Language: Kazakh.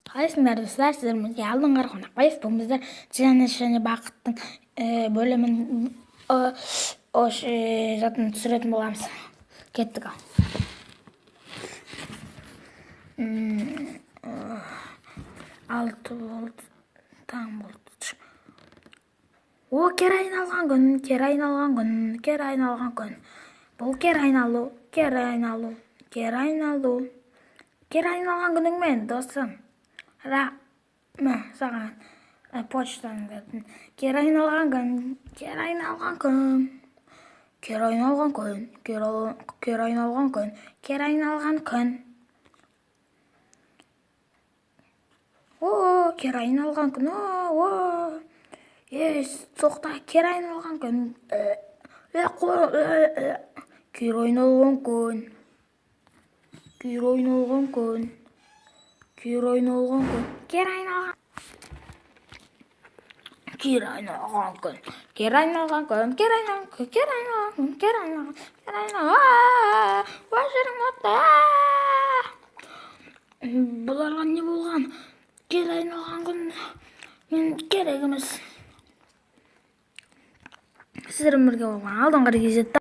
Қалайсыңдар достар, сіздерменге алдыңғар қонақбаев. Бүгін біздер Жиһанеш және Бақыттың бөлімін жатын түсіретін боламыз. Кеттік ал. Алты болды, таң болды. О, кері айналған күн, кері айналған күн, кері айналған күн. Бұл кері айналу, кері айналу, кері айналу. Кері айналған күніңмен, досым. Саған почтаның бердім. Кері айналған күн, кері айналған күн. Кері айналған күн, кері айналған күн, кері айналған күн. О, кері айналған күн, о. Тоқта, кері айналған күн. Кері айналған күн. Кері айналған күн. Кері айналған күн. Кері айналған. Кері айналған күн. Кері айналған күн. Кері айналған күн. Кері айналған күн. Кері айналған. Кері айналған. Башырың отты. Бұларға не болған? Кері айналған күн. Мен керек емес. Сіздермен бірге болған алдыңғы кезетті